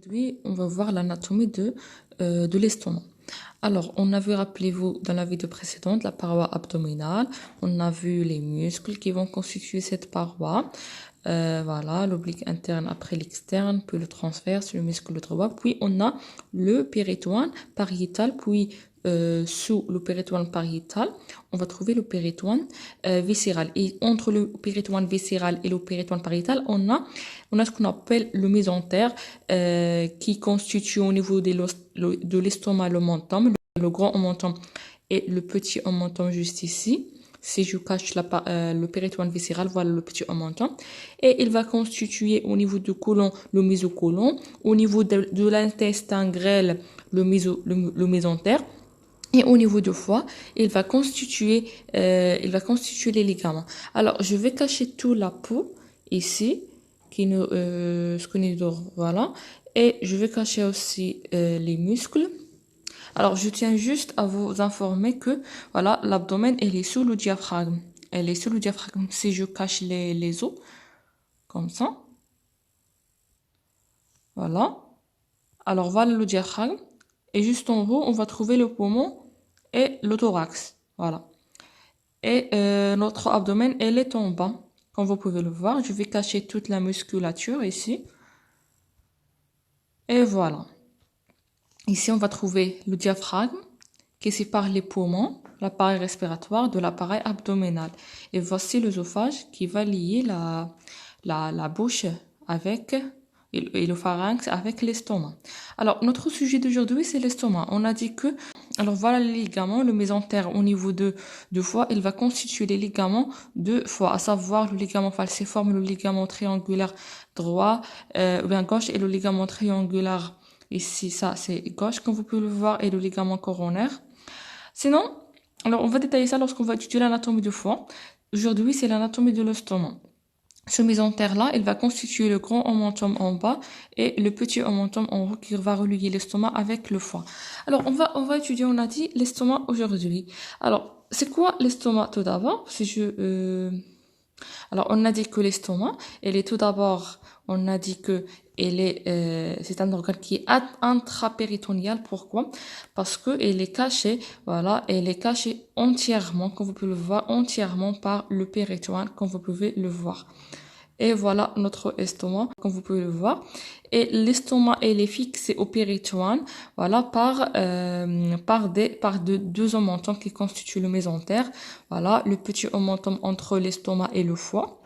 Aujourd'hui, on va voir l'anatomie de l'estomac. Alors, on a vu, rappelez-vous, dans la vidéo précédente, la paroi abdominale. On a vu les muscles qui vont constituer cette paroi. Voilà, l'oblique interne après l'externe, puis le transverse, le muscle droit. Puis, on a le péritoine pariétal, puis sous le péritoine pariétal, on va trouver le péritoine viscéral. Et entre le péritoine viscéral et le péritoine pariétal, on a ce qu'on appelle le mésentère qui constitue au niveau de l'estomac le menton, le grand omentum et le petit omentum juste ici. Si je cache le péritoine viscéral, voilà le petit omentum. Et il va constituer au niveau du côlon le mésocôlon, au niveau de l'intestin grêle le mésentère. Et au niveau du foie, il va constituer les ligaments. Alors, je vais cacher tout la peau ici, ce qu'on est dehors, voilà. Et je vais cacher aussi les muscles. Alors, je tiens juste à vous informer que, voilà, l'abdomen, elle est sous le diaphragme. Elle est sous le diaphragme. Si je cache les os, comme ça. Voilà. Alors, voilà le diaphragme. Et juste en haut, on va trouver le poumon et le thorax. Voilà. Et notre abdomen, elle est en bas. Comme vous pouvez le voir, je vais cacher toute la musculature ici. Et voilà. Ici, on va trouver le diaphragme qui sépare les poumons, l'appareil respiratoire de l'appareil abdominal. Et voici l'œsophage qui va lier la bouche avec et le pharynx avec l'estomac. Alors, notre sujet d'aujourd'hui, c'est l'estomac. On a dit que, alors voilà les ligaments, le mésentère au niveau de foie, il va constituer les ligaments de foie, à savoir le ligament falciforme, le ligament triangulaire droit, ou bien gauche, et le ligament triangulaire ici, ça c'est gauche, comme vous pouvez le voir, et le ligament coronaire. Sinon, alors on va détailler ça lorsqu'on va étudier l'anatomie du foie. Aujourd'hui, c'est l'anatomie de l'estomac. Ce mésentère-là, il va constituer le grand omentum en bas et le petit omentum en haut qui va relier l'estomac avec le foie. Alors, on va étudier, on a dit, l'estomac aujourd'hui. Alors, c'est quoi l'estomac tout d'abord? Alors, on a dit que l'estomac, elle est tout d'abord, on a dit que c'est un organe qui est intrapéritonéal. Pourquoi? Parce que elle est cachée, voilà, elle est cachée entièrement, comme vous pouvez le voir, entièrement par le péritoine, comme vous pouvez le voir. Et voilà notre estomac, comme vous pouvez le voir. Et l'estomac, elle est fixée au péritoine, voilà, par deux omentums qui constituent le mésentère. Voilà, le petit omentum entre l'estomac et le foie.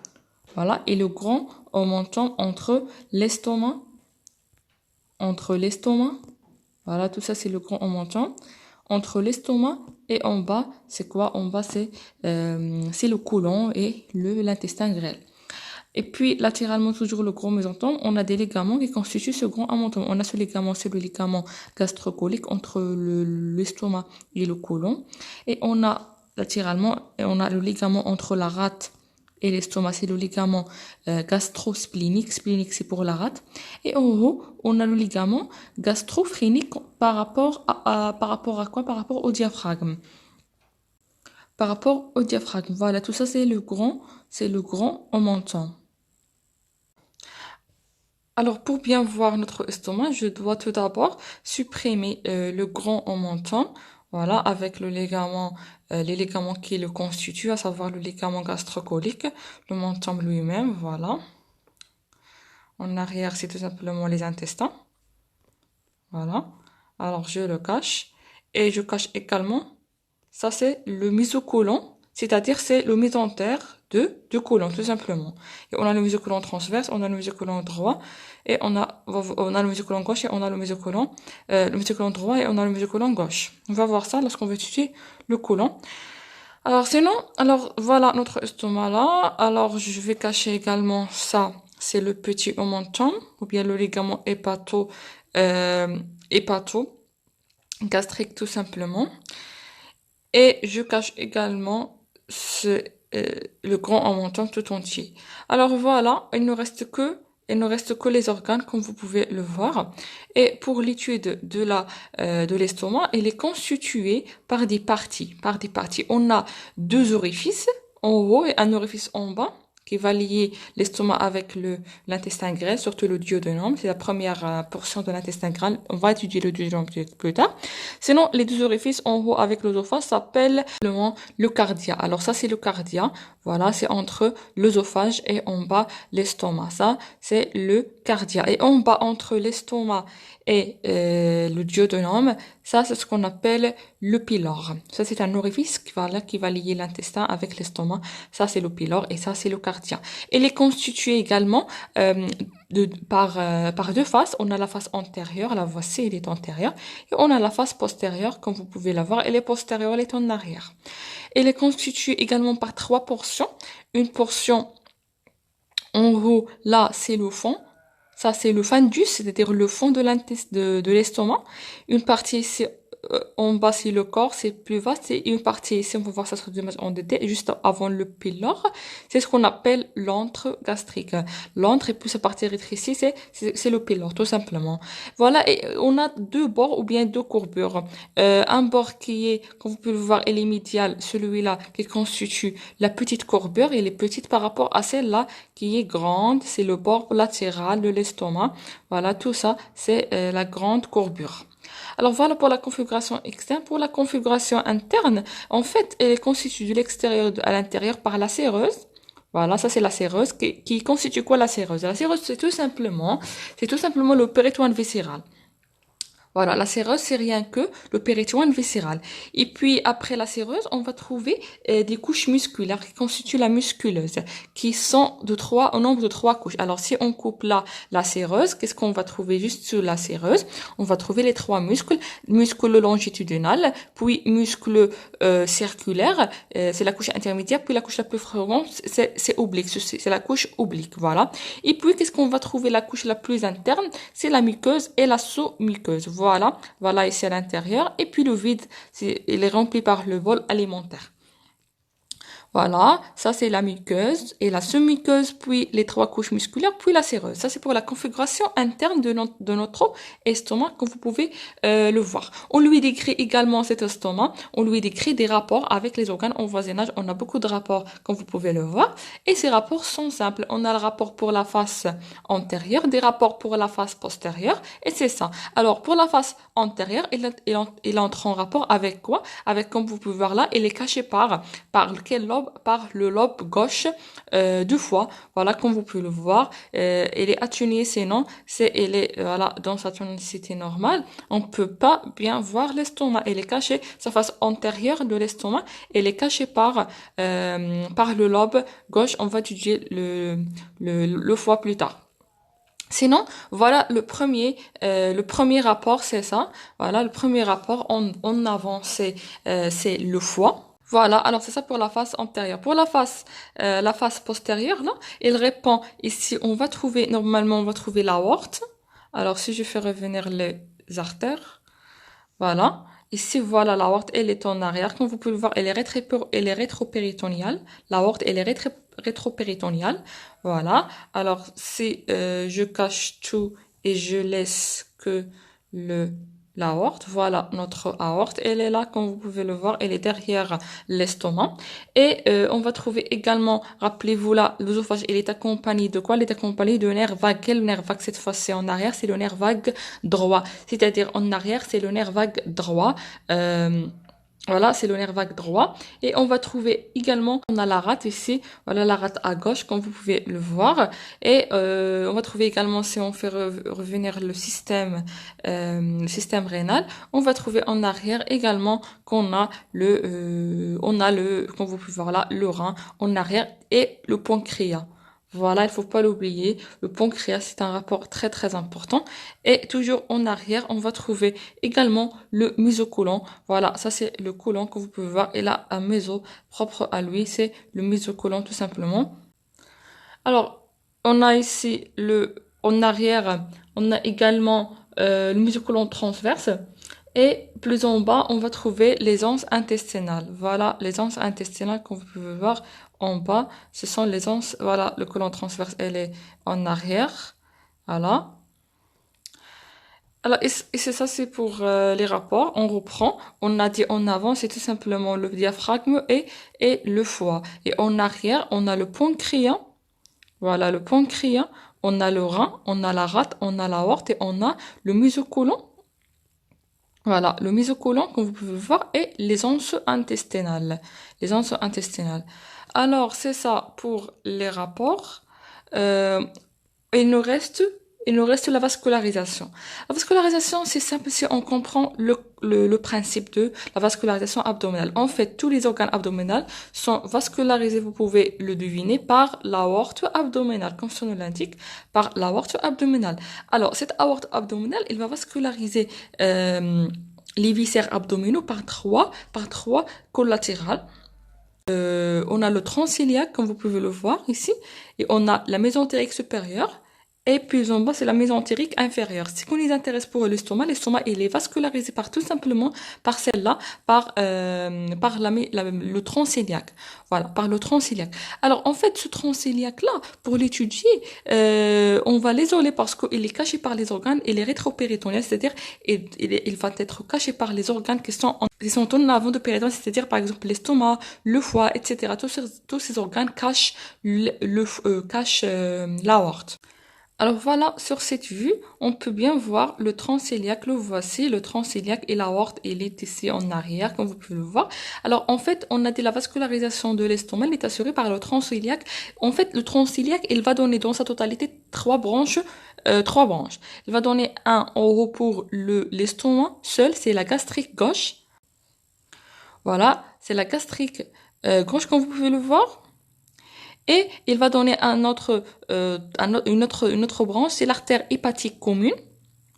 Voilà, et le grand omentum entre l'estomac. Voilà, tout ça, c'est le grand omentum. Entre l'estomac et en bas, c'est quoi? En bas, c'est le côlon et l'intestin grêle. Et puis, latéralement, toujours le gros mésentome, on a des ligaments qui constituent ce grand omentum. On a ce ligament, c'est le ligament gastrocolique entre l'estomac et le côlon. Et on a, latéralement, on a le ligament entre la rate et l'estomac, c'est le ligament gastrosplénique. Splénique, c'est pour la rate. Et en haut, on a le ligament gastrophénique par rapport à quoi? Par rapport au diaphragme. Par rapport au diaphragme. Voilà, tout ça, c'est le grand omentum. Alors, pour bien voir notre estomac, je dois tout d'abord supprimer le grand omentum, voilà, avec les ligaments qui le constituent, à savoir le ligament gastrocolique, le mentum lui-même, voilà. En arrière, c'est tout simplement les intestins, voilà. Alors, je le cache, et je cache également, ça c'est le mésocôlon, c'est-à-dire c'est le mésentère du côlon, tout simplement. Et on a le mésocôlon transverse, on a le mésocôlon droit, et on a le mésocôlon gauche, et on a le mésocôlon droit, et on a le mésocôlon gauche. On va voir ça lorsqu'on va étudier le côlon. Alors sinon, alors voilà notre estomac là. Alors je vais cacher également ça, c'est le petit omentum, ou bien le ligament gastrique tout simplement. Et je cache également le grand omentum tout entier. Alors voilà, il ne reste que les organes, comme vous pouvez le voir. Et pour l'étude de l'estomac, il est constitué par des parties. On a deux orifices en haut et un orifice en bas qui va lier l'estomac avec l'intestin grêle, surtout le duodénum. C'est la première portion de l'intestin grêle. On va étudier le duodénum plus tard. Sinon, les deux orifices en haut avec l'œsophage s'appellent le cardia. Alors ça, c'est le cardia. Voilà, c'est entre l'œsophage et en bas l'estomac. Ça, c'est le cardia. Et en bas, entre l'estomac et le duodénum, ça, c'est ce qu'on appelle le pylore. Ça, c'est un orifice qui va lier l'intestin avec l'estomac. Ça, c'est le pylore et ça, c'est le cardia. Il est constitué également par deux faces. On a la face antérieure, la voici, elle est antérieure. Et on a la face postérieure, comme vous pouvez la voir, elle est postérieure, elle est en arrière. Elle est constituée également par trois portions. Une portion en haut, là, c'est le fond. Ça, c'est le fundus, c'est-à-dire le fond de l'estomac. Une partie ici, en bas, c'est le corps, c'est plus vaste. Et une partie ici, on peut voir ça sur l'image en détail, juste avant le pylore. C'est ce qu'on appelle l'antre gastrique. L'antre, et puis cette partie rétrécie, c'est le pylore, tout simplement. Voilà, et on a deux bords ou bien deux courbures. Un bord qui est, comme vous pouvez le voir, elle est médiale, celui-là qui constitue la petite courbure, elle est petite par rapport à celle-là qui est grande, c'est le bord latéral de l'estomac. Voilà, tout ça, c'est la grande courbure. Alors voilà pour la configuration externe. Pour la configuration interne, en fait, elle est constituée de l'extérieur à l'intérieur par la séreuse. Voilà, ça c'est la séreuse. Qui constitue quoi la séreuse? La séreuse, c'est tout simplement le péritoine viscéral. Voilà, la séreuse, c'est rien que le péritoine viscéral. Et puis, après la séreuse, on va trouver des couches musculaires qui constituent la musculeuse, qui sont au nombre de trois couches. Alors, si on coupe là la séreuse, qu'est-ce qu'on va trouver juste sous la séreuse? On va trouver les trois muscles, muscle longitudinal, puis muscle circulaire, c'est la couche intermédiaire, puis la couche la plus fréquente, c'est oblique, c'est la couche oblique, voilà. Et puis, qu'est-ce qu'on va trouver la couche la plus interne? C'est la muqueuse et la sous-muqueuse. Voilà ici à l'intérieur. Et puis le vide, il est rempli par le bol alimentaire. Voilà, ça c'est la muqueuse et la semi-muqueuse, puis les trois couches musculaires, puis la séreuse. Ça c'est pour la configuration interne de notre estomac, comme vous pouvez le voir. On lui décrit également cet estomac, on lui décrit des rapports avec les organes en voisinage. On a beaucoup de rapports, comme vous pouvez le voir. Et ces rapports sont simples. On a le rapport pour la face antérieure, des rapports pour la face postérieure, et c'est ça. Alors pour la face antérieure, il entre en rapport avec quoi? Avec, comme vous pouvez voir là, il est caché par lequel lobe? Par le lobe gauche du foie. Voilà, comme vous pouvez le voir, il est atténué, sinon il est voilà dans sa tonicité normale. On peut pas bien voir l'estomac. Il est caché, sa face antérieure de l'estomac, il est caché par le lobe gauche. On va étudier le foie plus tard. Sinon, voilà le premier rapport, c'est ça. Voilà, le premier rapport en avant, c'est le foie. Voilà, alors c'est ça pour la face antérieure. Pour la face postérieure, là, il répond ici, normalement, on va trouver l'aorte. Alors, si je fais revenir les artères, voilà. Ici, voilà, l'aorte, elle est en arrière. Comme vous pouvez le voir, elle est rétropéritonéale. L'aorte, elle est rétropéritonéale. Voilà. Alors, si je cache tout et je laisse que l'aorte, voilà notre aorte, elle est là, comme vous pouvez le voir, elle est derrière l'estomac. Et on va trouver également, rappelez-vous là, l'œsophage, il est accompagné de quoi? Il est accompagné de nerf vague. Quel nerf vague cette fois-ci en arrière? C'est le nerf vague droit. C'est-à-dire en arrière, c'est le nerf vague droit. Voilà, c'est le nerf vague droit. Et on va trouver également, on a la rate ici, voilà la rate à gauche, comme vous pouvez le voir. Et on va trouver également, si on fait revenir le système rénal, on va trouver en arrière également qu'on a comme vous pouvez voir là, le rein en arrière et le pancréas. Voilà, il faut pas l'oublier. Le pancréas, c'est un rapport très très important. Et toujours en arrière, on va trouver également le mésocôlon. Voilà, ça c'est le côlon que vous pouvez voir. Et là, un méso propre à lui, c'est le mésocôlon tout simplement. Alors, on a ici en arrière, on a également le mésocôlon transverse. Et plus en bas, on va trouver les anses intestinales. Voilà, les anses intestinales, comme vous pouvez voir en bas, ce sont les anses. Voilà, le côlon transverse, elle est en arrière. Voilà. Alors, et c'est ça, c'est pour les rapports. On reprend. On a dit en avant, c'est tout simplement le diaphragme et le foie. Et en arrière, on a le pancréas. Voilà, le pancréas, on a le rein, on a la rate, on a l'aorte et on a le mésocolon. Voilà, le mésocolon, comme vous pouvez le voir, et les anses intestinales. Les anses intestinales. Alors, c'est ça pour les rapports. Euh, il nous reste, il nous reste la vascularisation. La vascularisation, c'est simple si on comprend le principe de la vascularisation abdominale. En fait, tous les organes abdominaux sont vascularisés, vous pouvez le deviner, par l'aorte abdominale, comme son nom l'indique, par l'aorte abdominale. Alors, cette aorte abdominale, il va vasculariser les viscères abdominaux par trois collatérales. On a le tronc iliaque, comme vous pouvez le voir ici, et on a la mésentérique supérieure, et plus en bas, c'est la mésentérique inférieure. Ce qui nous intéresse pour l'estomac, il est vascularisé par tout simplement par celle-là, par le tronc iliaque. Voilà, par le tronc iliaque. Alors, en fait, ce tronc iliaque-là, pour l'étudier, on va l'isoler parce qu'il est caché par les organes, il est rétropéritonéal, c'est-à-dire il va être caché par les organes qui sont en avant de péritone, c'est-à-dire par exemple l'estomac, le foie, etc. Tous ces organes cachent l'aorte. Alors voilà, sur cette vue, on peut bien voir le tronc cœliaque. Le voici, le tronc cœliaque et l'aorte, il est ici en arrière, comme vous pouvez le voir. Alors en fait, on a dit la vascularisation de l'estomac, elle est assurée par le tronc cœliaque. En fait, le tronc cœliaque, il va donner dans sa totalité trois branches. Il va donner un en haut pour l'estomac seul, c'est la gastrique gauche. Voilà, c'est la gastrique gauche, comme vous pouvez le voir. Et il va donner une autre branche, c'est l'artère hépatique commune.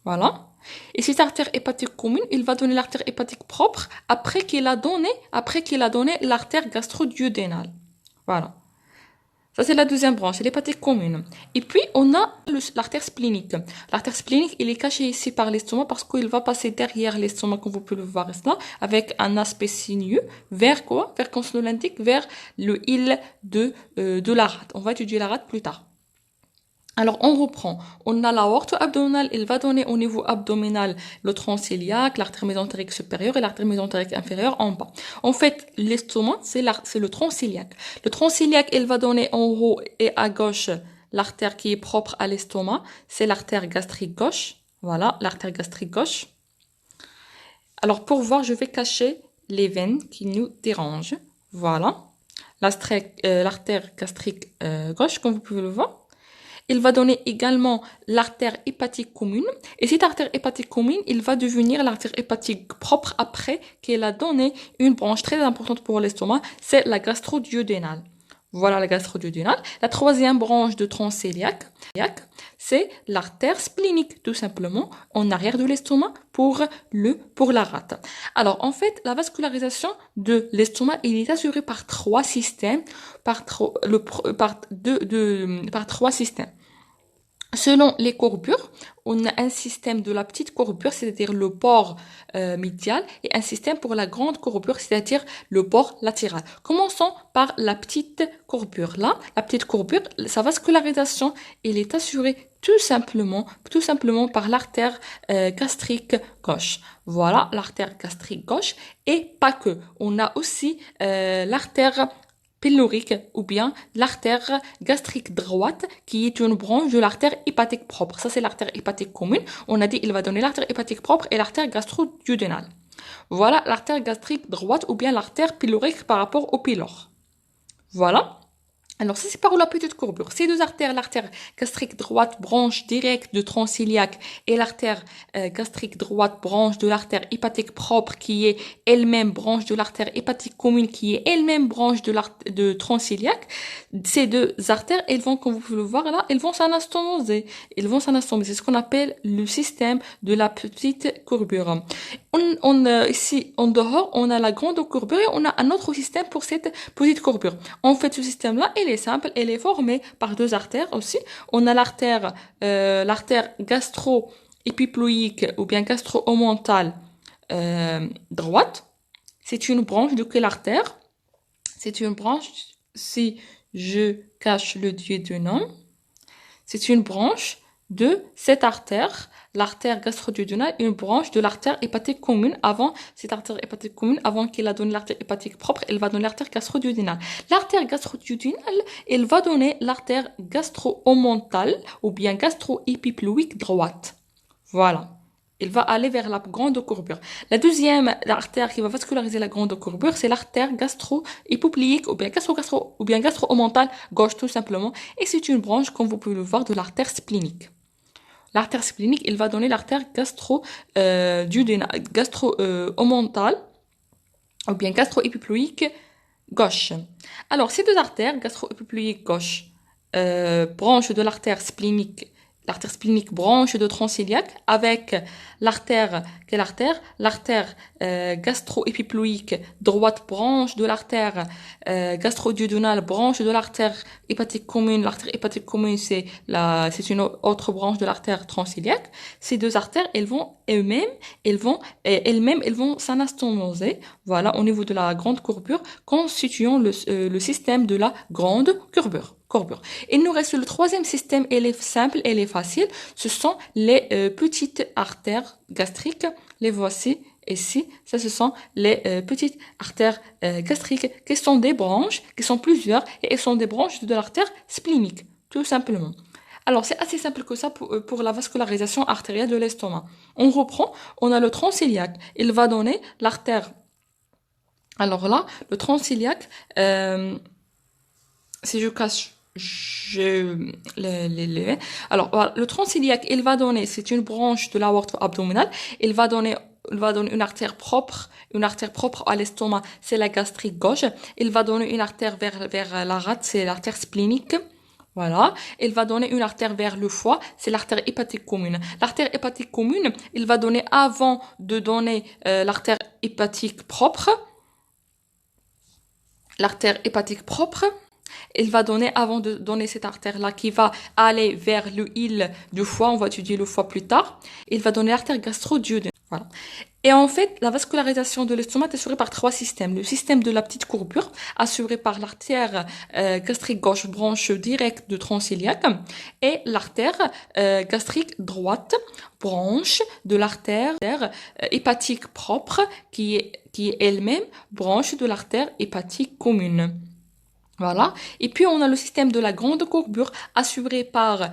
Voilà. Et cette artère hépatique commune, il va donner l'artère hépatique propre après qu'il a donné l'artère gastro-duodénale. Voilà. Ça, c'est la deuxième branche, c'est l'hépatique commune. Et puis, on a l'artère splénique. L'artère splénique, il est caché ici par l'estomac parce qu'il va passer derrière l'estomac, comme vous pouvez le voir ici, avec un aspect sinueux, vers quoi? Vers, comme on l'indique, vers le île de la rate. On va étudier la rate plus tard. Alors, on reprend. On a l'aorte abdominale, il va donner au niveau abdominal le tronc cœliaque, l'artère mésentérique supérieure et l'artère mésentérique inférieure en bas. En fait, l'estomac, c'est le tronc cœliaque. Le tronc cœliaque, il va donner en haut et à gauche l'artère qui est propre à l'estomac, c'est l'artère gastrique gauche. Voilà, l'artère gastrique gauche. Alors, pour voir, je vais cacher les veines qui nous dérangent. Voilà. L'artère gastrique gauche, comme vous pouvez le voir. Il va donner également l'artère hépatique commune. Et cette artère hépatique commune, il va devenir l'artère hépatique propre après qu'elle a donné une branche très importante pour l'estomac, c'est la gastro-duodénale. Voilà la gastro-duodénale. La troisième branche de tronc cœliaque, c'est l'artère splénique, tout simplement, en arrière de l'estomac pour la rate. Alors, en fait, la vascularisation de l'estomac, il est assurée par trois systèmes, par trois systèmes. Selon les courbures, on a un système de la petite courbure, c'est-à-dire le bord médial, et un système pour la grande courbure, c'est-à-dire le bord latéral. Commençons par la petite courbure. Là, la petite courbure, sa vascularisation, elle est assurée tout simplement par l'artère gastrique gauche. Voilà, l'artère gastrique gauche, et pas que. On a aussi l'artère pylorique ou bien l'artère gastrique droite qui est une branche de l'artère hépatique propre. Ça, c'est l'artère hépatique commune. On a dit il va donner l'artère hépatique propre et l'artère gastro-duodénale. Voilà l'artère gastrique droite ou bien l'artère pylorique par rapport au pylore. Voilà. Alors, ça, c'est par la petite courbure. Ces deux artères, l'artère gastrique droite, branche directe de tronc cœliaque, et l'artère gastrique droite, branche de l'artère hépatique propre, qui est elle-même branche de l'artère hépatique commune, qui est elle-même branche de tronc cœliaque. Ces deux artères, elles vont, comme vous pouvez le voir là, elles vont s'anastomoser. C'est ce qu'on appelle le système de la petite courbure. Ici, en dehors, on a la grande courbure et on a un autre système pour cette petite courbure. En fait, ce système-là, il est simple, il est formé par deux artères aussi. On a l'artère gastro-épiploïque ou bien gastro-omontale droite. C'est une branche de quelle artère? C'est une branche, si je cache le duodénum, c'est une branche de cette artère, l'artère gastro-duodénale, une branche de l'artère hépatique commune. Avant cette artère hépatique commune, avant qu'il a donné l'artère hépatique propre, elle va donner l'artère gastro-duodénale. L'artère gastro-duodénale, elle va donner l'artère gastro-omontale ou bien gastro-épiploïque droite. Voilà. Il va aller vers la grande courbure. La deuxième artère qui va vasculariser la grande courbure, c'est l'artère gastro-hypoplique ou bien gastro-omontale gauche tout simplement. Et c'est une branche, comme vous pouvez le voir, de l'artère splénique. L'artère splénique, il va donner l'artère gastro-omontale ou bien gastro-épiploïque gauche. Alors, ces deux artères, gastro-épiploïque gauche, branche de l'artère splénique branche de tronc cœliaque avec l'artère, quelle artère? L'artère gastro-épiploïque droite branche de l'artère gastro-duodénale branche de l'artère hépatique commune. L'artère hépatique commune, c'est une autre branche de l'artère tronc cœliaque. Ces deux artères, elles vont s'anastomoser, voilà, au niveau de la grande courbure, constituant le système de la grande courbure. Il nous reste le troisième système, elle est simple, elle est facile. Ce sont les petites artères gastriques. Les voici ici. Ça, ce sont les petites artères gastriques qui sont des branches, qui sont plusieurs, et elles sont des branches de l'artère splénique, tout simplement. Alors, c'est assez simple que ça pour la vascularisation artérielle de l'estomac. On reprend, on a le tronc cœliaque. Il va donner l'artère. Alors là, le tronc cœliaque, si je cache alors, voilà, le tronc cœliaque, il va donner, c'est une branche de l'aorte abdominale, il va donner une artère propre à l'estomac, c'est la gastrique gauche. Il va donner une artère vers la rate, c'est l'artère splénique. Voilà. Il va donner une artère vers le foie, c'est l'artère hépatique commune. L'artère hépatique commune, il va donner avant de donner l'artère hépatique propre. L'artère hépatique propre. Il va donner, avant de donner cette artère-là qui va aller vers le île du foie, on va étudier le foie plus tard, il va donner l'artère gastro-duodénale. Voilà. Et en fait, la vascularisation de l'estomac est assurée par trois systèmes. Le système de la petite courbure, assuré par l'artère gastrique gauche, branche directe de tronc cœliaque, et l'artère gastrique droite, branche de l'artère hépatique propre, qui est elle-même branche de l'artère hépatique commune. Voilà. Et puis, on a le système de la grande courbure assuré par,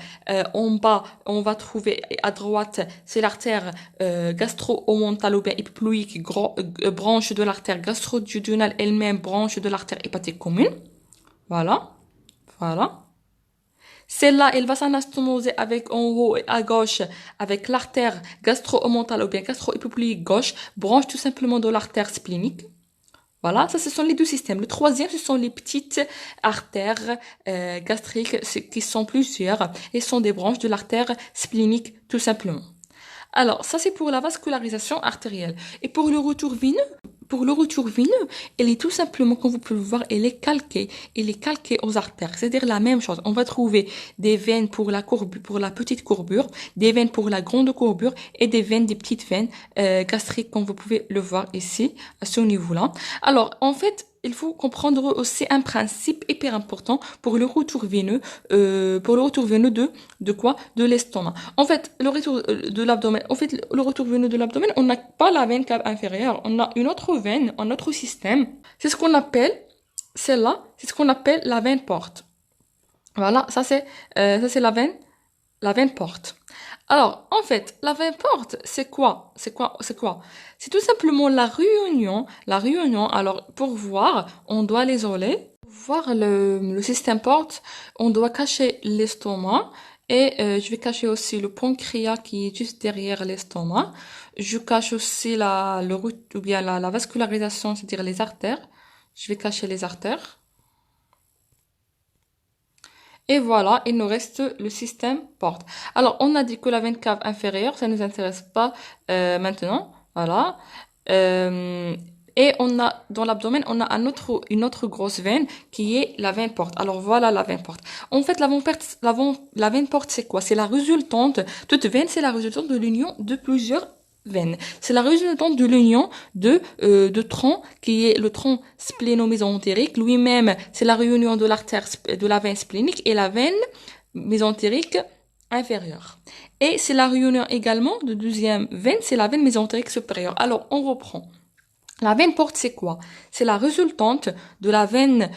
en bas, on va trouver à droite, c'est l'artère gastro-omontale ou bien épiploïque, branche de l'artère gastro-duodénale elle-même, branche de l'artère hépatique commune. Voilà. Voilà. Celle-là, elle va s'anastomoser avec en haut et à gauche avec l'artère gastro-omontale ou bien gastro-épiploïque gauche, branche tout simplement de l'artère splénique. Voilà, ça ce sont les deux systèmes. Le troisième, ce sont les petites artères gastriques qui sont plusieurs et sont des branches de l'artère splénique tout simplement. Alors, ça c'est pour la vascularisation artérielle. Et pour le retour veineux, elle est tout simplement, comme vous pouvez le voir, elle est calquée. Elle est calquée aux artères. C'est-à-dire la même chose. On va trouver des veines pour la petite courbure, des veines pour la grande courbure et des petites veines gastriques, comme vous pouvez le voir ici, à ce niveau-là. Alors, en fait, il faut comprendre aussi un principe hyper important pour le retour veineux, de quoi? De l'estomac. En fait, le retour de l'abdomen, le retour veineux de l'abdomen, on n'a pas la veine cave inférieure, on a une autre veine, un autre système. C'est ce qu'on appelle, celle-là, c'est ce qu'on appelle la veine porte. Voilà, ça c'est la veine porte. Alors, en fait, la veine porte, c'est quoi? C'est tout simplement la réunion. Alors, pour voir, on doit l'isoler. Pour voir le système porte, on doit cacher l'estomac. Et je vais cacher aussi le pancréas qui est juste derrière l'estomac. Je cache aussi la vascularisation, c'est-à-dire les artères. Je vais cacher les artères. Et voilà, il nous reste le système porte. Alors, on a dit que la veine cave inférieure, ça ne nous intéresse pas maintenant. Voilà. Et on a, dans l'abdomen, on a une autre grosse veine qui est la veine porte. Alors, voilà la veine porte. En fait, la veine porte, c'est quoi? C'est la résultante, toute veine, c'est la résultante de l'union de plusieurs veine. C'est la résultante de l'union de tronc qui est le tronc spléno-mésentérique. Lui-même, c'est la réunion de l'artère de la veine splénique et la veine mésentérique inférieure. Et c'est la réunion également de deuxième veine, c'est la veine mésentérique supérieure. Alors, on reprend. La veine porte, c'est quoi? C'est la résultante de la veine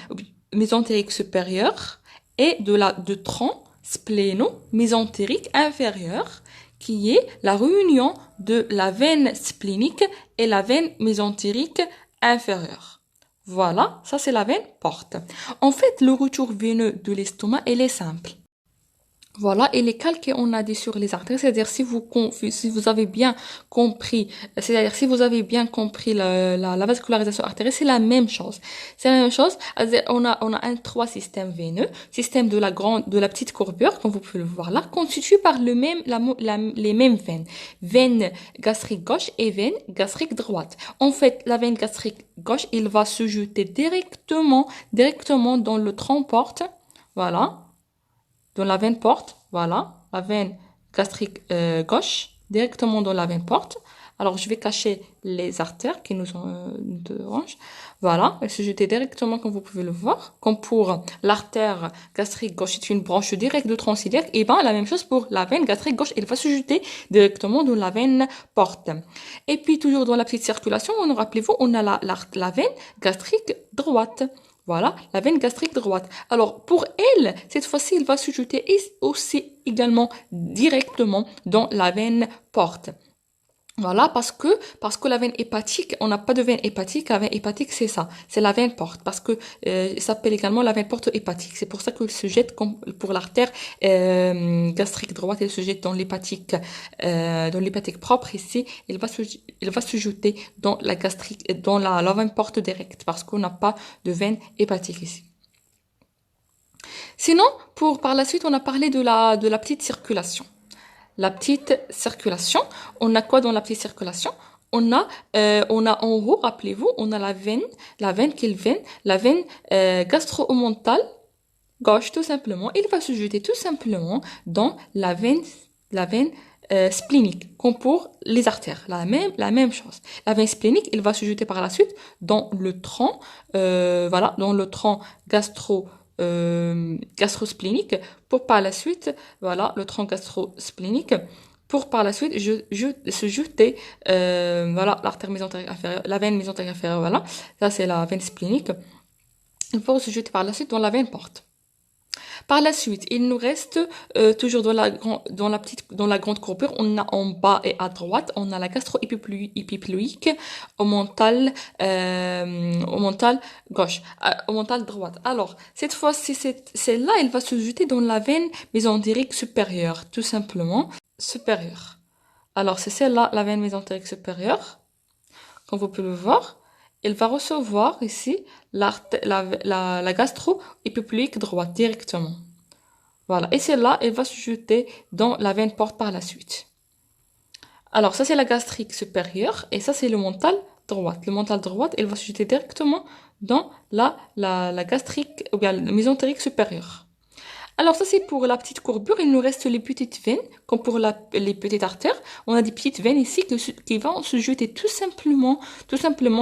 mésentérique supérieure et de tronc spléno-mésentérique inférieur, qui est la réunion de la veine splénique et la veine mésentérique inférieure. Voilà, ça c'est la veine porte. En fait, le retour veineux de l'estomac, il est simple. Voilà, et les calques qu'on a dit sur les artères, c'est-à-dire si vous avez bien compris, c'est-à-dire si vous avez bien compris la vascularisation artérielle, c'est la même chose. C'est la même chose. On a trois systèmes veineux, système de la petite courbure, comme vous pouvez le voir là, constitué par les mêmes veines. Veine gastrique gauche et veine gastrique droite. En fait, la veine gastrique gauche, il va se jeter directement dans le tronc porte. Voilà. Dans la veine porte, voilà, la veine gastrique gauche, directement dans la veine porte. Alors, je vais cacher les artères qui nous ont dérangent. Voilà, elle se jetait directement, comme vous pouvez le voir. Comme pour l'artère gastrique gauche, c'est une branche directe de tronc ciliaque. Et bien, la même chose pour la veine gastrique gauche, elle va se jeter directement dans la veine porte. Et puis, toujours dans la petite circulation, rappelez-vous, on a la veine gastrique droite. Voilà, la veine gastrique droite. Alors, pour elle, cette fois-ci, il va se jeter aussi également directement dans la veine porte. Voilà, parce que la veine hépatique, on n'a pas de veine hépatique. La veine hépatique, c'est ça, c'est la veine porte, parce que ça s'appelle également la veine porte hépatique. C'est pour ça qu'il se jette comme pour l'artère gastrique droite, elle se jette dans l'hépatique propre ici. Il va se jeter dans la gastrique, dans la veine porte directe, parce qu'on n'a pas de veine hépatique ici. Sinon, par la suite, on a parlé de la petite circulation. La petite circulation, on a quoi dans la petite circulation? On a en haut, rappelez-vous, on a la veine gastro-omontale gauche, tout simplement. Il va se jeter tout simplement dans la veine splénique, comme pour les artères. La même chose. La veine splénique, il va se jeter par la suite dans le tronc, dans le tronc gastrosplénique, pour par la suite, voilà, le tronc gastrosplénique, pour par la suite se jeter, l'artère mésentérique inférieure, la veine mésentérique inférieure, voilà, ça c'est la veine splénique, il faut se jeter par la suite dans la veine porte. Par la suite, il nous reste toujours dans la grande courbure, on a en bas et à droite, on a la gastro-épiploïque omontale gauche, omontale droite. Alors, cette fois-ci, celle-là, elle va se jeter dans la veine mésentérique supérieure, tout simplement, supérieure. Alors, c'est celle-là, la veine mésentérique supérieure, comme vous pouvez le voir. Elle va recevoir ici la gastro-épiploïque droite directement. Voilà. Et celle-là, elle va se jeter dans la veine porte par la suite. Alors, ça, c'est la gastrique supérieure. Et ça, c'est le mental droite. Le mental droite, elle va se jeter directement dans la gastrique, ou bien le mésentérique supérieure. Alors ça c'est pour la petite courbure, il nous reste les petites veines, comme pour les petites artères. On a des petites veines ici qui vont se jeter tout simplement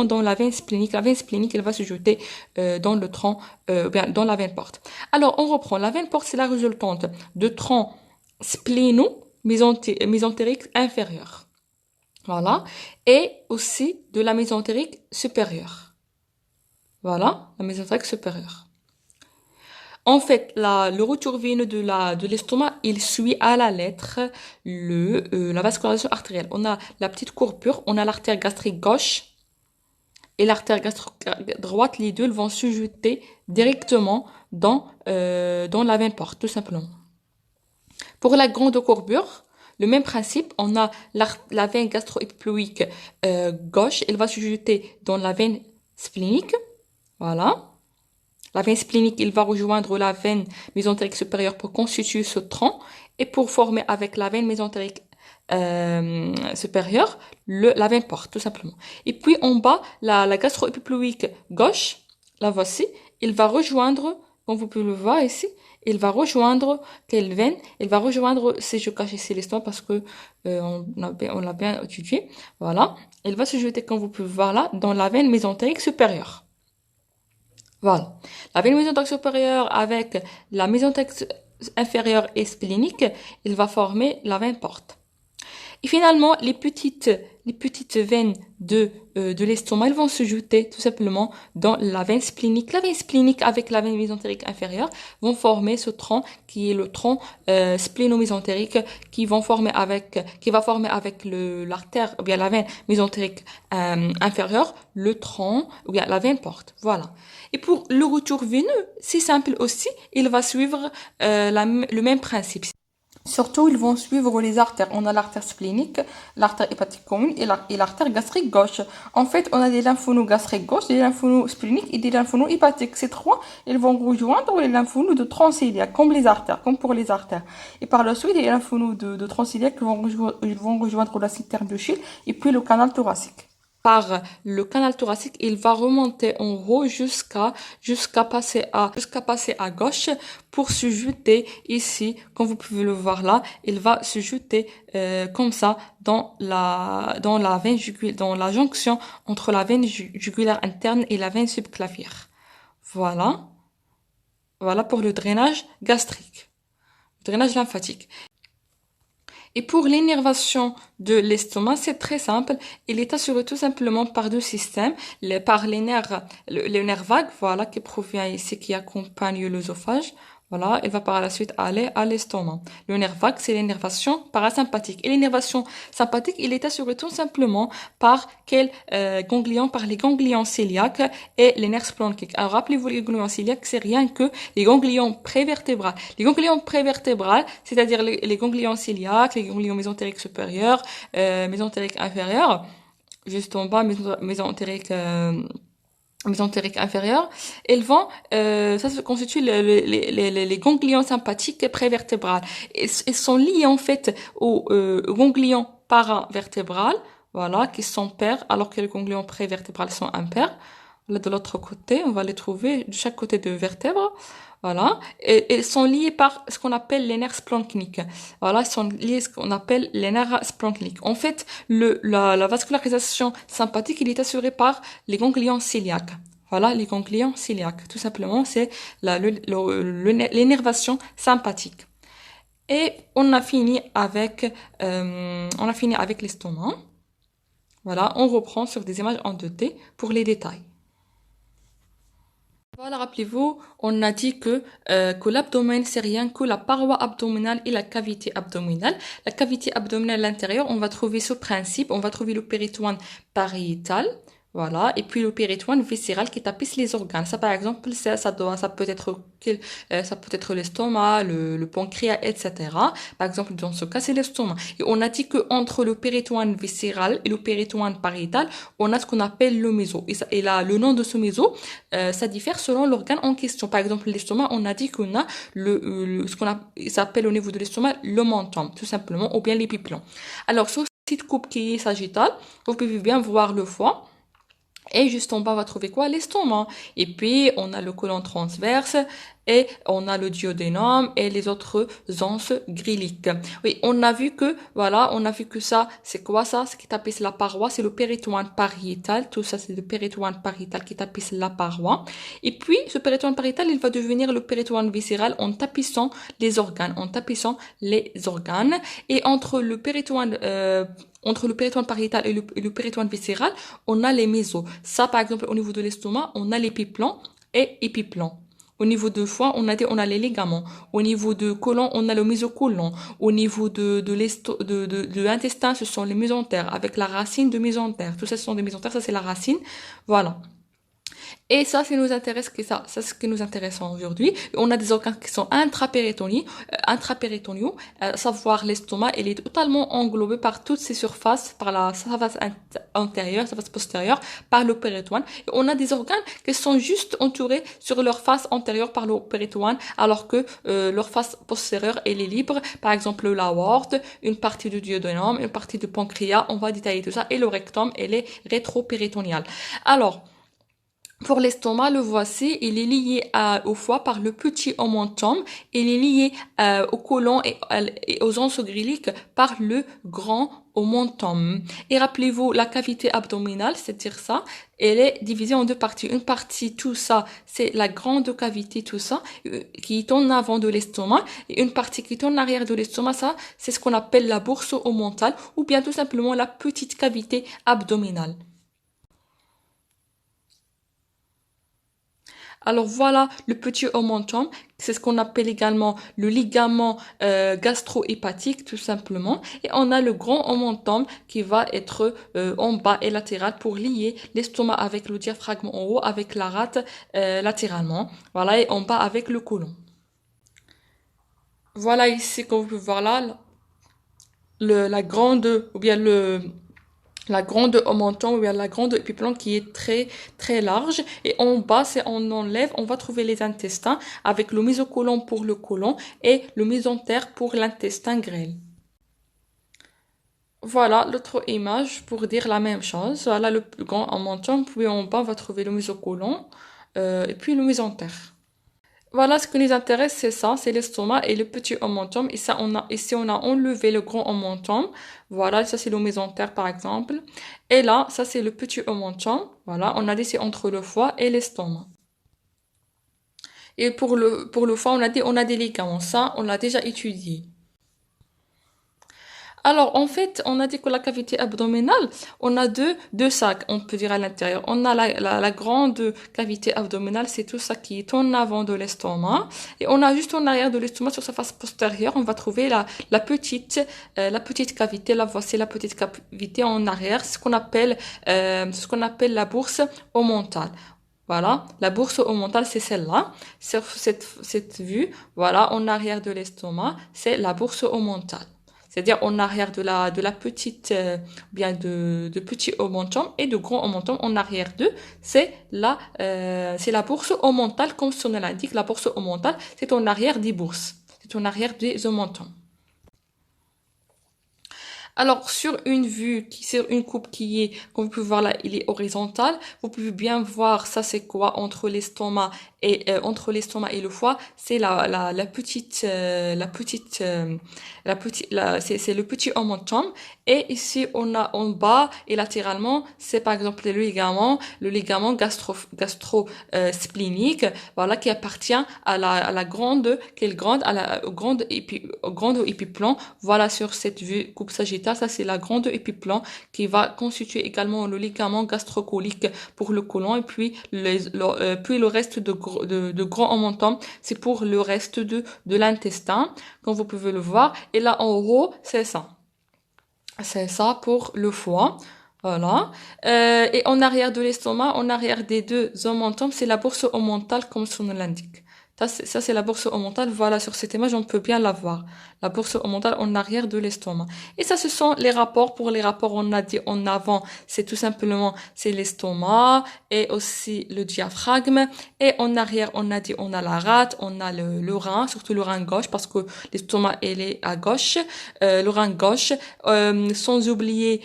dans la veine splénique. La veine splénique, elle va se jeter dans le tronc, dans la veine porte. Alors on reprend, la veine porte c'est la résultante de tronc spléno-mésentérique inférieur. Voilà, et aussi de la mésentérique supérieure. Voilà, la mésentérique supérieure. En fait, le retour veineux de l'estomac, il suit à la lettre la vascularisation artérielle. On a la petite courbure, on a l'artère gastrique gauche et l'artère gastrique droite. Les deux vont se jeter directement dans la veine porte, tout simplement. Pour la grande courbure, le même principe, on a la veine gastro-épiploïque gauche, elle va se jeter dans la veine splénique. Voilà. La veine splénique, il va rejoindre la veine mésentérique supérieure pour constituer ce tronc et pour former avec la veine mésentérique supérieure la veine porte, tout simplement. Et puis en bas, la gastro-épiploïque gauche, la voici, il va rejoindre, comme vous pouvez le voir ici, il va rejoindre quelle veine? Il va rejoindre, si je cache ici l'estomac parce que on l'a bien étudié, voilà. Il va se jeter, comme vous pouvez le voir là, dans la veine mésentérique supérieure. Voilà. La veine mésentérique supérieure avec la mésentérique inférieur et splénique, il va former la veine porte. Et finalement, les petites veines de l'estomac, elles vont se jeter tout simplement dans la veine splénique. La veine splénique avec la veine mésentérique inférieure vont former ce tronc qui est le tronc splénomésentérique qui va former avec l'artère ou bien la veine mésentérique inférieure, le tronc ou bien la veine porte. Voilà. Et pour le retour veineux, c'est simple aussi, il va suivre le même principe. Surtout, ils vont suivre les artères. On a l'artère splénique, l'artère hépatique commune et l'artère gastrique gauche. En fait, on a des lymphonodes gastriques gauche, des lymphonodes spléniques et des lymphonodes hépatiques. Ces trois, ils vont rejoindre les lymphonodes de transiliaques, comme les artères, comme pour les artères. Et par la suite, les lymphonodes de transiliaques ils vont rejoindre la citerne de Schill et puis le canal thoracique. Par le canal thoracique, il va remonter en haut jusqu'à passer à gauche pour se jeter ici, comme vous pouvez le voir là, il va se jeter comme ça dans la veine jugulaire, dans la jonction entre la veine jugulaire interne et la veine subclavière. Voilà. Voilà pour le drainage gastrique, le drainage lymphatique. Et pour l'énervation de l'estomac, c'est très simple. Il est assuré tout simplement par deux systèmes. Par les nerfs, le nerf vague, voilà, qui provient ici, qui accompagne l'œsophage. Voilà, il va par la suite aller à l'estomac. Le nerf vague, c'est l'énervation parasympathique. Et l'énervation sympathique, il est assuré tout simplement par par les ganglions cœliaques et les nerfs spleniques. Alors, rappelez-vous, les ganglions cœliaques, c'est rien que les ganglions prévertébrales. Les ganglions prévertébrales, c'est-à-dire les ganglions cœliaques, les ganglions mésentériques supérieurs, mésentériques inférieurs, juste en bas, mésentérique inférieure, ça se constitue les ganglions sympathiques prévertébrales. Ils sont liés en fait aux ganglions paravertébrales, voilà, qui sont pairs, alors que les ganglions prévertébrales sont impairs. Là, de l'autre côté, on va les trouver de chaque côté de vertèbre. Voilà. Et ils sont liés par ce qu'on appelle les nerfs splanchniques. Voilà, ils sont liés à ce qu'on appelle les nerfs splanchniques. En fait, la vascularisation sympathique, il est assuré par les ganglions cœliaques. Voilà, les ganglions cœliaques. Tout simplement, c'est l'énervation sympathique. Et on a fini avec l'estomac. Voilà, on reprend sur des images en 2D pour les détails. Voilà, rappelez-vous, on a dit que l'abdomen, c'est rien que la paroi abdominale et la cavité abdominale. La cavité abdominale à l'intérieur, on va trouver ce principe, on va trouver le péritoine pariétal. Voilà, et puis le péritoine viscéral qui tapisse les organes. Ça, par exemple, ça peut être l'estomac, le pancréas, etc. Par exemple, dans ce cas, c'est l'estomac. Et on a dit que entre le péritoine viscéral et le péritoine pariétal, on a ce qu'on appelle le méso. Et là, le nom de ce méso, ça diffère selon l'organe en question. Par exemple, l'estomac, on a dit qu'on a il s'appelle au niveau de l'estomac le menton, tout simplement, ou bien l'épiplon. Alors, sur cette coupe qui est sagittale, vous pouvez bien voir le foie. Et juste en bas, on va trouver quoi? L'estomac. Et puis, on a le côlon transverse et on a le duodénum et les autres anses grilliques. Oui, on a vu que ça, c'est quoi ça? Ce qui tapisse la paroi, c'est le péritoine pariétal. Tout ça, c'est le péritoine pariétal qui tapisse la paroi. Et puis, ce péritoine pariétal, il va devenir le péritoine viscéral en tapissant les organes, Et entre le péritoine pariétal et le péritoine viscéral, on a les mésos. Ça, par exemple, au niveau de l'estomac, on a l'épiplon et épiplon. Au niveau de foie, on a les ligaments. Au niveau de côlon, on a le mésocolon. Au niveau de l'intestin, ce sont les mésentères avec la racine de mésentère. Tout ça, ce sont des mésentères. Ça, c'est la racine. Voilà. Et ça, c'est ce qui nous intéresse aujourd'hui. On a des organes qui sont intrapéritonéaux, savoir l'estomac, il est totalement englobé par toutes ces surfaces, par sa face antérieure, sa face postérieure, par le péritoine. Et on a des organes qui sont juste entourés sur leur face antérieure par le péritoine, alors que leur face postérieure, elle est libre. Par exemple, l'aorte, une partie du duodénum, une partie du pancréas, on va détailler tout ça. Et le rectum, elle est rétropéritonéale. Alors, Pour l'estomac, le voici, il est lié au foie par le petit omentum, il est lié au côlon et aux anses gréliques par le grand omentum. Et rappelez-vous, la cavité abdominale, c'est-à-dire ça, elle est divisée en deux parties. Une partie, tout ça, c'est la grande cavité, tout ça, qui tourne avant de l'estomac, et une partie qui tourne arrière de l'estomac, ça, c'est ce qu'on appelle la bourse omentale, ou bien tout simplement la petite cavité abdominale. Alors voilà le petit omentum, c'est ce qu'on appelle également le ligament gastro-hépatique tout simplement. Et on a le grand omentum qui va être en bas et latéral pour lier l'estomac avec le diaphragme en haut, avec la rate latéralement. Voilà, et en bas avec le côlon. Voilà ici, comme vous pouvez voir là, la grande, ou bien la grande omentum ou bien la grande épiplombe qui est très très large et en bas c'est on enlève on va trouver les intestins avec le mésocôlon pour le côlon et le mésentère pour l'intestin grêle. Voilà l'autre image pour dire la même chose. Voilà le plus grand omentum, puis en bas on va trouver le mésocôlon et puis le mésentère. Voilà, ce qui nous intéresse, c'est ça, c'est l'estomac et le petit omentum. Et ça, ici, on a enlevé le grand omentum. Voilà, ça, c'est le mésentère, par exemple. Et là, ça, c'est le petit omentum. Voilà, on a dit c'est entre le foie et l'estomac. Et pour le foie, on a des ligaments. Ça, on l'a déjà étudié. Alors, en fait, on a dit que la cavité abdominale, on a deux sacs, on peut dire à l'intérieur. On a la grande cavité abdominale, c'est tout ça qui est en avant de l'estomac. Et on a juste en arrière de l'estomac, sur sa face postérieure, on va trouver la petite cavité. Là, voici la petite cavité en arrière, ce qu'on appelle la bourse omentale. Voilà, la bourse omentale, c'est celle-là. Sur cette vue, voilà, en arrière de l'estomac, c'est la bourse omentale. C'est-à-dire en arrière de la petite, bien de petit omentum et de grand omentum en arrière d'eux, c'est la bourse omentale, comme son nom l'indique. La bourse omentale, c'est en arrière des bourses. C'est en arrière des omentums. Alors, sur une coupe qui est, comme vous pouvez voir là, il est horizontal. Vous pouvez bien voir, ça c'est quoi entre l'estomac et le foie. C'est c'est le petit omentum. Et ici, on a en bas et latéralement, c'est par exemple le ligament gastro-splénique, voilà, qui appartient à la grande, quelle grande, à la au grande épiplan. Voilà, sur cette vue coupe sagittale, ça c'est la grande épiplan qui va constituer également le ligament gastrocolique pour le côlon et puis puis le reste de grand omentum, c'est pour le reste de l'intestin, comme vous pouvez le voir. Et là en haut, c'est ça. C'est ça pour le foie. Voilà. Et en arrière de l'estomac, en arrière des deux omentums, c'est la bourse omentale comme son nom l'indique. Ça, c'est la bourse omentale. Voilà, sur cette image, on peut bien la voir. La bourse omentale en arrière de l'estomac. Et ça, ce sont les rapports. Pour les rapports, on a dit en avant, c'est tout simplement, c'est l'estomac et aussi le diaphragme. Et en arrière, on a dit, on a la rate, on a le rein, surtout le rein gauche, parce que l'estomac, elle est à gauche, le rein gauche, sans oublier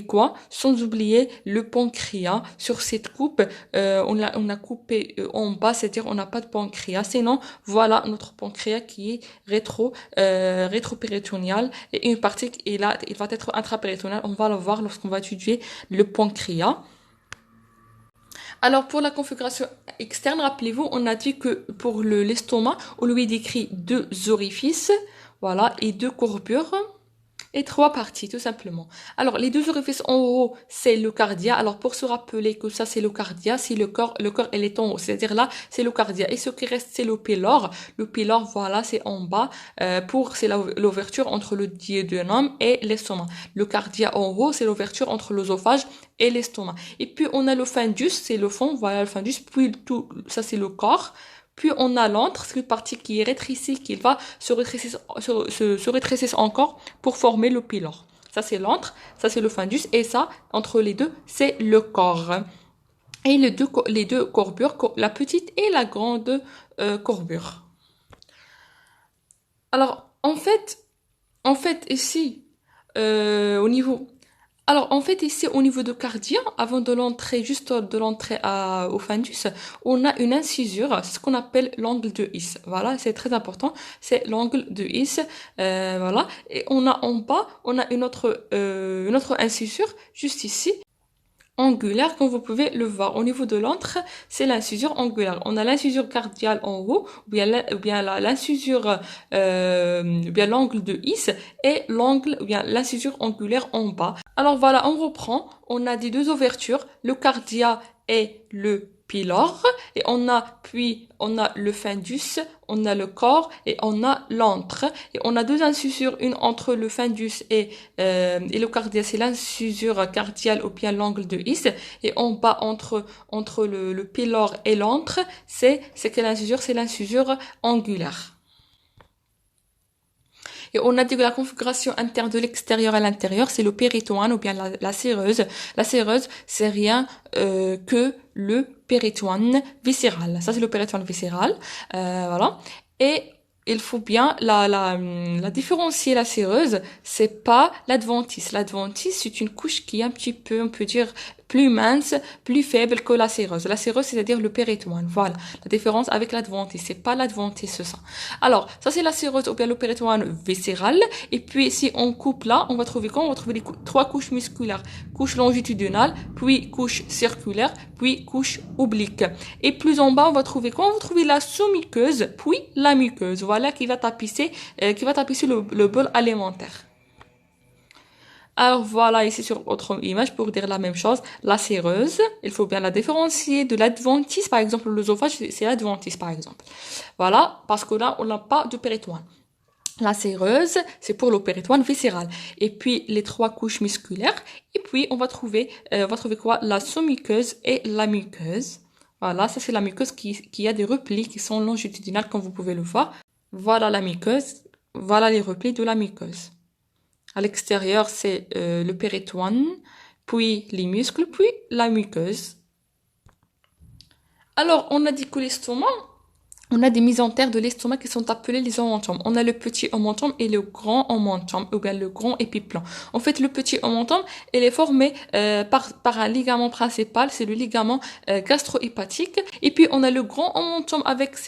quoi? Sans oublier le pancréas. Sur cette coupe, on a coupé en bas, c'est-à-dire on n'a pas de pancréas. Sinon, voilà notre pancréas qui est rétropéritonéal et une partie est là, il va être intrapéritonéal. On va le voir lorsqu'on va étudier le pancréas. Alors pour la configuration externe, rappelez-vous, on a dit que pour l'estomac, on lui décrit deux orifices, voilà, et deux courbures. Et trois parties, tout simplement. Alors, les deux orifices en haut, c'est le cardia. Alors, pour se rappeler que ça, c'est le cardia, si le corps, elle est en haut. C'est-à-dire là, c'est le cardia. Et ce qui reste, c'est le pylore. Le pylore, voilà, c'est en bas. C'est l'ouverture entre le duodénum et l'estomac. Le cardia en haut, c'est l'ouverture entre l'œsophage et l'estomac. Et puis, on a le fundus, c'est le fond. Voilà, le fundus. Puis, tout, ça, c'est le corps. Puis on a l'antre, c'est une partie qui est rétrécie, qui va se rétrécir encore pour former le pylore. Ça c'est l'antre, ça c'est le fundus, et ça, entre les deux, c'est le corps. Et les deux courbures, la petite et la grande courbure. Alors, en fait ici, au niveau Alors, en fait, ici, au niveau de cardia, avant de l'entrée, juste de l'entrée au fundus, on a une incisure, c'est ce qu'on appelle l'angle de His. Voilà, c'est très important, c'est l'angle de His. Voilà. Et on a en bas, on a une autre incisure, juste ici, angulaire, comme vous pouvez le voir. Au niveau de l'antre, c'est l'incisure angulaire. On a l'incisure cardiale en haut, ou bien l'incisure, ou bien l'angle de His, et l'angle, ou bien l'incisure angulaire en bas. Alors voilà, on reprend. On a des deux ouvertures, le cardia et le pylore, et on a le fundus, on a le corps et on a l'antre. Et on a deux incisures, une entre le fundus et le cardia, c'est l'incisure cardiale ou bien l'angle de His. Et en bas, entre le pylore et l'antre, c'est quelle incisure? C'est l'incisure angulaire. Et on a dit que la configuration interne de l'extérieur à l'intérieur, c'est le péritoine ou bien la séreuse. La séreuse, c'est rien que le péritoine viscéral. Ça, c'est le péritoine viscéral. Voilà. Et il faut bien la différencier, la séreuse, c'est pas l'adventice. L'adventice, c'est une couche qui est un petit peu, on peut dire, plus mince, plus faible que la séreuse. La séreuse, c'est-à-dire le péritoine. Voilà. La différence avec l'adventice. C'est pas l'adventice, ça. Alors, ça, c'est la séreuse ou bien le péritoine viscéral. Et puis, si on coupe là, on va trouver quoi? On va trouver trois couches musculaires. Couche longitudinale, puis couche circulaire, puis couche oblique. Et plus en bas, on va trouver quoi? On va trouver la sous-muqueuse, puis la muqueuse. Voilà, qui va tapisser le bol alimentaire. Alors voilà, ici sur autre image pour dire la même chose, la séreuse, il faut bien la différencier de l'adventice, par exemple l'œsophage, c'est l'adventice par exemple. Voilà, parce que là on n'a pas de péritoine. La séreuse, c'est pour le péritoine viscéral. Et puis les trois couches musculaires, et puis on va trouver quoi? La sous-muqueuse et la muqueuse. Voilà, ça c'est la muqueuse qui a des replis qui sont longitudinales comme vous pouvez le voir. Voilà la muqueuse, voilà les replis de la muqueuse. À l'extérieur, c'est le péritoine, puis les muscles, puis la muqueuse. Alors, on a dit que l'estomac, on a des misentères de l'estomac qui sont appelés les omentums. On a le petit omentum et le grand omentum, ou bien le grand épiplan. En fait, le petit omentum, il est formé par un ligament principal, c'est le ligament gastro-hépatique. Et puis, on a le grand omentum avec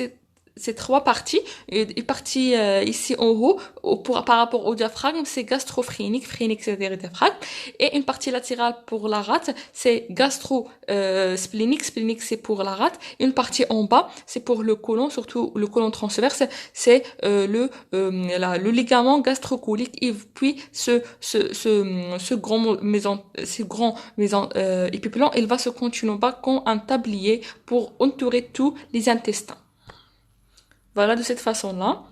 ces trois parties, une partie ici en haut, par rapport au diaphragme, c'est gastro-phrénique, phrénique c'est-à-dire le diaphragme, et une partie latérale pour la rate, c'est gastro-splénique, splénique c'est pour la rate, une partie en bas, c'est pour le côlon, surtout le côlon transverse, c'est le ligament gastrocolique, et puis ce grand épiplan, il va se continuer en bas comme un tablier pour entourer tous les intestins. Voilà, de cette façon-là.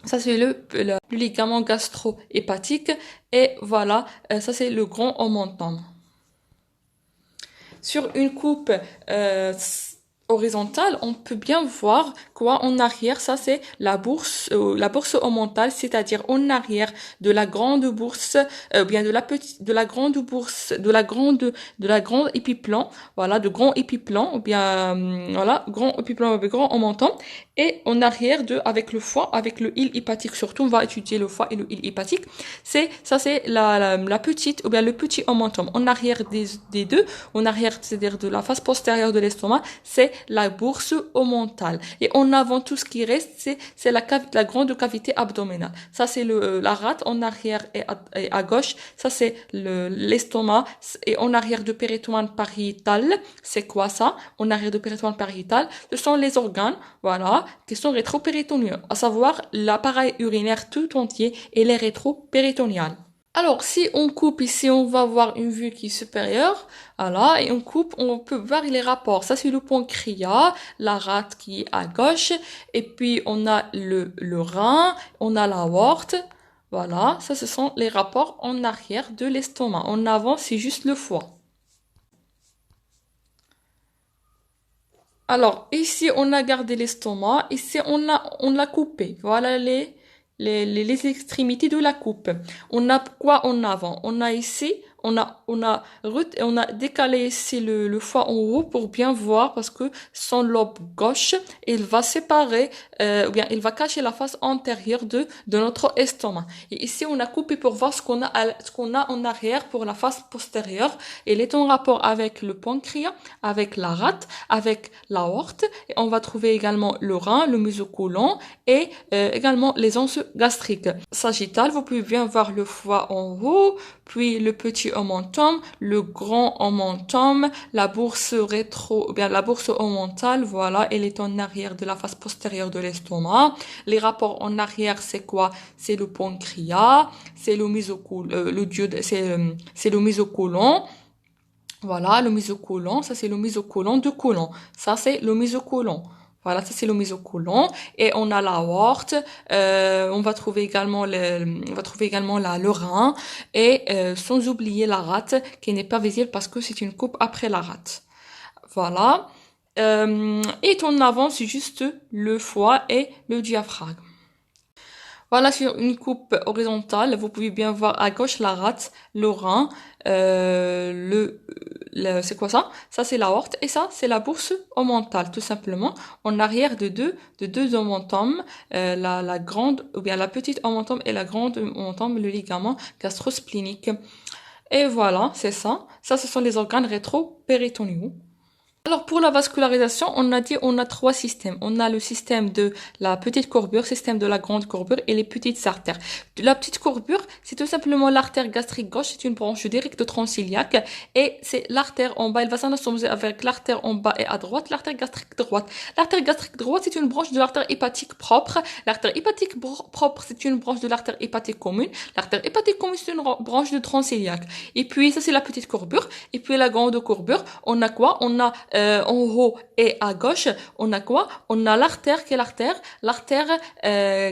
Ça, c'est le ligament gastro-hépatique. Et voilà, ça, c'est le grand omentum. Sur une coupe horizontale, on peut bien voir quoi en arrière. Ça, c'est la bourse omentale, c'est-à-dire en arrière de la grande bourse, bien de la grande bourse, de la grande épiplan. Voilà, de grand épiplan, ou bien, voilà, grand épiplan avec grand omentum. Et en arrière avec le foie, avec le île hépatique, surtout, on va étudier le foie et le île hépatique. C'est la petite, ou bien le petit omentum. En arrière des deux, en arrière, c'est-à-dire de la face postérieure de l'estomac, c'est la bourse omentale. Et en avant, tout ce qui reste, c'est la grande cavité abdominale. Ça, c'est la rate en arrière et à gauche. Ça, c'est l'estomac. Et en arrière de péritoine pariétal, c'est quoi ça? En arrière de péritoine pariétal, ce sont les organes, voilà, qui sont rétropéritonéaux, à savoir l'appareil urinaire tout entier et les rétropéritonéales. Alors, si on coupe ici, on va voir une vue qui est supérieure. Voilà, et on coupe, on peut voir les rapports. Ça, c'est le pancréas, la rate qui est à gauche. Et puis, on a le rein, on a l'aorte. Voilà, ça, ce sont les rapports en arrière de l'estomac. En avant, c'est juste le foie. Alors, ici, on a gardé l'estomac. Ici, on l'a coupé. Voilà les extrémités de la coupe. On a quoi en avant? On a ici, on a décalé ici le foie en haut pour bien voir parce que son lobe gauche, il va séparer, ou bien il va cacher la face antérieure de notre estomac. Et ici, on a coupé pour voir ce qu'on a en arrière pour la face postérieure. Il est en rapport avec le pancréas, avec la rate, avec l'aorte. Et on va trouver également le rein, le mésocolon et également les anses gastriques. Sagittal, vous pouvez bien voir le foie en haut, puis le petit omentum, le grand omentum, la bourse rétro, ou bien la bourse omentale, voilà, elle est en arrière de la face postérieure de l'estomac. Les rapports en arrière, c'est quoi? C'est le pancréas, c'est le c'est le mésocolon. Voilà, le mésocolon, ça c'est le mésocolon de côlon. Ça c'est le mésocolon. Voilà, ça c'est le mésocolon. Et on a l'aorte, on va trouver également le rein, et sans oublier la rate, qui n'est pas visible parce que c'est une coupe après la rate. Voilà. Et en avant, c'est juste le foie et le diaphragme. Voilà, sur une coupe horizontale, vous pouvez bien voir à gauche la rate, le rein, c'est quoi ça? Ça c'est l'aorte et ça c'est la bourse omentale, tout simplement. En arrière de deux omentums, la grande, ou bien la petite omentum et la grande omentum, le ligament gastro-splénique. Et voilà, c'est ça. Ça, ce sont les organes rétro-péritonéaux. Alors pour la vascularisation, on a dit on a trois systèmes. On a le système de la petite courbure, système de la grande courbure et les petites artères. La petite courbure, c'est tout simplement l'artère gastrique gauche, c'est une branche directe transiliaque et c'est l'artère en bas. Elle va s'associer avec l'artère en bas et à droite, l'artère gastrique droite. L'artère gastrique droite, c'est une branche de l'artère hépatique propre. L'artère hépatique propre, c'est une branche de l'artère hépatique commune. L'artère hépatique commune, c'est une branche de transiliaque. Et puis ça c'est la petite courbure. Et puis la grande courbure, on a quoi? On a en haut et à gauche, on a quoi? On a l'artère qui est l'artère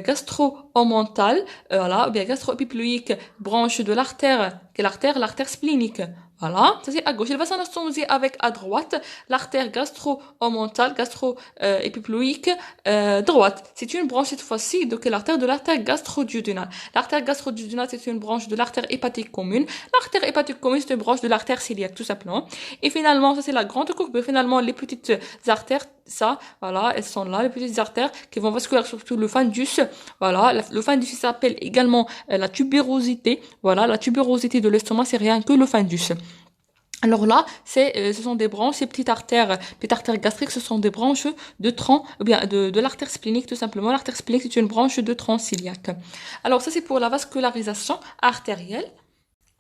gastro-omentale, voilà, ou bien gastro-épiploïque, branche de l'artère qui est l'artère splénique. Voilà, ça c'est à gauche. Il va s'associer avec à droite l'artère gastro-omentale, gastro-épiploïque droite. C'est une branche cette fois-ci de l'artère gastro-duodénale. L'artère gastro-duodénale, c'est une branche de l'artère hépatique commune. L'artère hépatique commune, c'est une branche de l'artère cœliaque, tout simplement. Et finalement, ça c'est la grande courbure. Finalement, les petites artères, ça, voilà, elles sont là, les petites artères qui vont vasculaire surtout le fundus. Voilà, le fundus s'appelle également la tubérosité. Voilà, la tubérosité de l'estomac, c'est rien que le fundus. Alors là, ce sont des branches, ces petites artères gastriques, ce sont des branches de tronc, ou bien de l'artère splénique, tout simplement. L'artère splénique, c'est une branche de tronc cœliaque. Alors ça, c'est pour la vascularisation artérielle.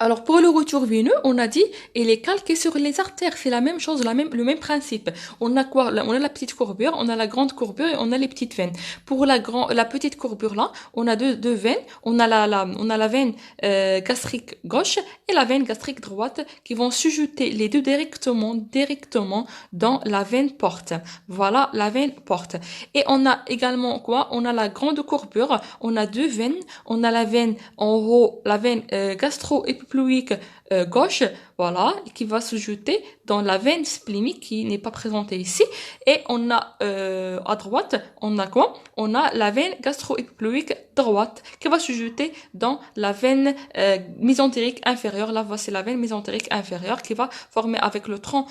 Alors pour le retour veineux, on a dit il est calqué sur les artères, c'est la même chose, le même principe. On a quoi? On a la petite courbure, on a la grande courbure et on a les petites veines. Pour la petite courbure là, on a deux veines, on a la veine gastrique gauche et la veine gastrique droite qui vont se jeter les deux directement dans la veine porte. Voilà la veine porte. Et on a également quoi? On a la grande courbure, on a deux veines, on a la veine en haut, la veine gastro-épiploïque gauche, voilà, qui va se jeter dans la veine splénique qui n'est pas présentée ici. Et on a à droite, on a quoi? On a la veine gastro-épiploïque droite qui va se jeter dans la veine mésentérique inférieure. Là, voici la veine mésentérique inférieure qui va former avec le tronc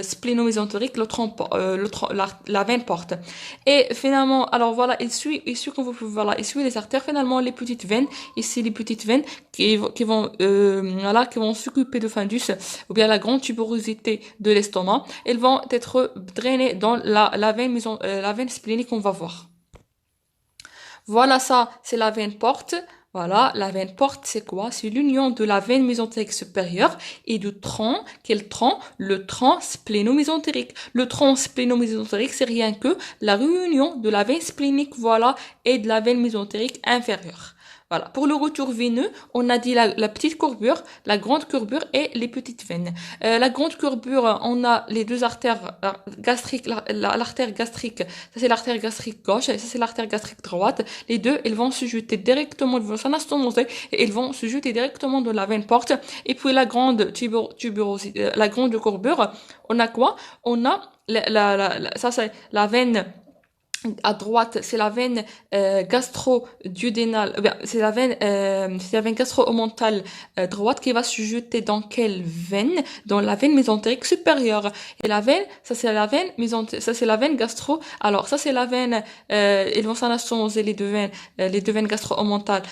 splénomésentérique, la veine porte. Et finalement, alors voilà, il suit comme vous pouvez voir là, il suit les artères, finalement les petites veines, ici les petites veines qui vont s'occuper de fundus, ou bien la grande tubérosité de l'estomac, elles vont être drainées dans la veine splénique qu'on va voir. Voilà, ça, c'est la veine porte. Voilà, la veine porte, c'est quoi? C'est l'union de la veine mésentérique supérieure et du tronc. Quel tronc? Le tronc splénomésentérique. Le tronc splénomésentérique, c'est rien que la réunion de la veine splénique, voilà, et de la veine mésentérique inférieure. Voilà. Pour le retour veineux, on a dit la petite courbure, la grande courbure et les petites veines. La grande courbure, on a les deux artères gastriques, l'artère gastrique, ça c'est l'artère gastrique gauche et ça c'est l'artère gastrique droite. Les deux, elles vont se jeter directement, elles vont s'anastomoser et elles vont se jeter directement dans la veine porte. Et puis la grande tubérosité, la grande courbure, on a quoi? On a ça c'est la veine À droite, c'est la veine gastro-duodénale, c'est la veine gastro-omontale droite qui va se jeter dans quelle veine? Dans la veine mésentérique supérieure. Et la veine, ça c'est la veine ça c'est la veine gastro. Alors ça c'est la veine, ils vont s'anastomoser les deux veines gastro-omontales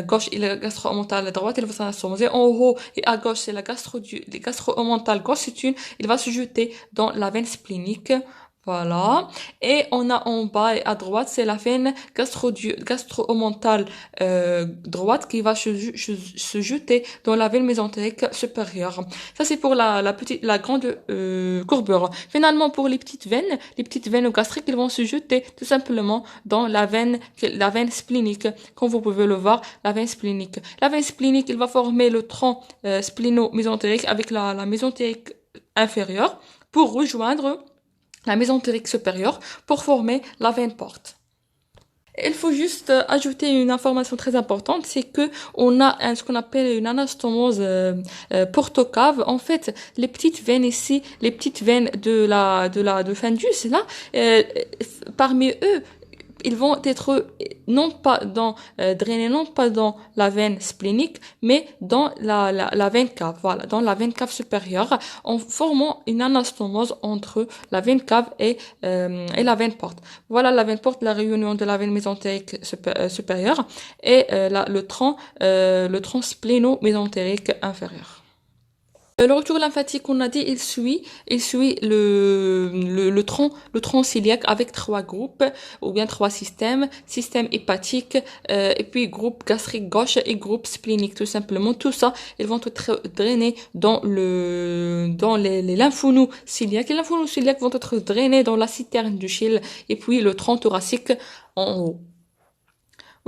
gauche et la gastro-omontale droite, ils vont s'anastomoser. En haut et à gauche, c'est la gastro-omontale gauche, il va se jeter dans la veine splénique. Voilà. Et on a en bas et à droite, c'est la veine gastro-omontale droite qui va se jeter dans la veine mésentérique supérieure. Ça, c'est pour la grande courbure. Finalement, pour les petites veines gastriques, elles vont se jeter tout simplement dans la veine splénique. Comme vous pouvez le voir, la veine splénique. La veine splénique, il va former le tronc spléno-mésentérique avec la mésentérique inférieure pour rejoindre la mésentérique supérieure pour former la veine porte. Il faut juste ajouter une information très importante, c'est que on a ce qu'on appelle une anastomose portocave. En fait, les petites veines ici, les petites veines de fundus là, parmi eux, ils vont être drainés non pas dans la veine splénique, mais dans la veine cave, voilà, dans la veine cave supérieure, en formant une anastomose entre la veine cave et la veine porte. Voilà la veine porte, la réunion de la veine mésentérique supérieure et le tronc spléno-mésentérique inférieur. Le retour lymphatique, on a dit, il suit le tronc cœliaque avec trois groupes ou bien trois système hépatique et puis groupe gastrique gauche et groupe splénique tout simplement. Tout ça, ils vont être drainés dans les lymphonodes cœliaques. Les lymphonodes cœliaques vont être drainés dans la citerne du Schill et puis le tronc thoracique en haut.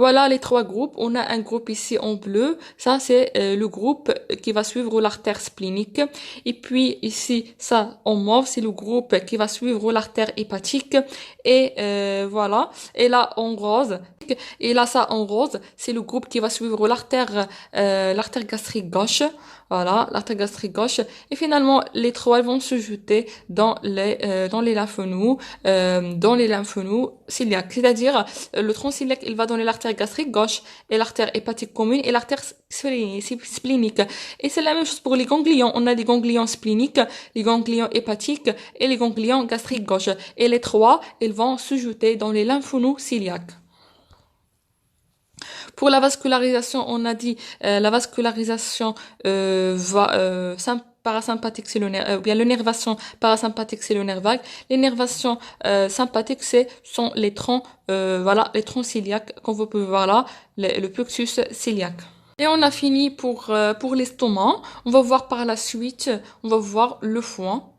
Voilà les trois groupes. On a un groupe ici en bleu. Ça, c'est le groupe qui va suivre l'artère splénique. Et puis ici, ça en mauve, c'est le groupe qui va suivre l'artère hépatique. Et voilà. Et là en rose. Et là, ça en rose, c'est le groupe qui va suivre l'artère gastrique gauche. Voilà, l'artère gastrique gauche. Et finalement, les trois vont se jeter dans les lymphonodes, cœliaques. C'est-à-dire, le tronc cœliaque, il va donner l'artère gastrique gauche et l'artère hépatique commune et l'artère splénique. Et c'est la même chose pour les ganglions. On a les ganglions spléniques, les ganglions hépatiques et les ganglions gastriques gauche. Et les trois, ils vont se jeter dans les lymphonodes cœliaques. Pour la vascularisation, on a dit la vascularisation parasympathique, c'est le nerf, bien l'énervation parasympathique, c'est le nerf vague. L'énervation sympathique, sont les troncs, les troncs cœliaques, comme vous pouvez voir là, le plexus cœliaque. Et on a fini pour l'estomac. On va voir par la suite, on va voir le foie.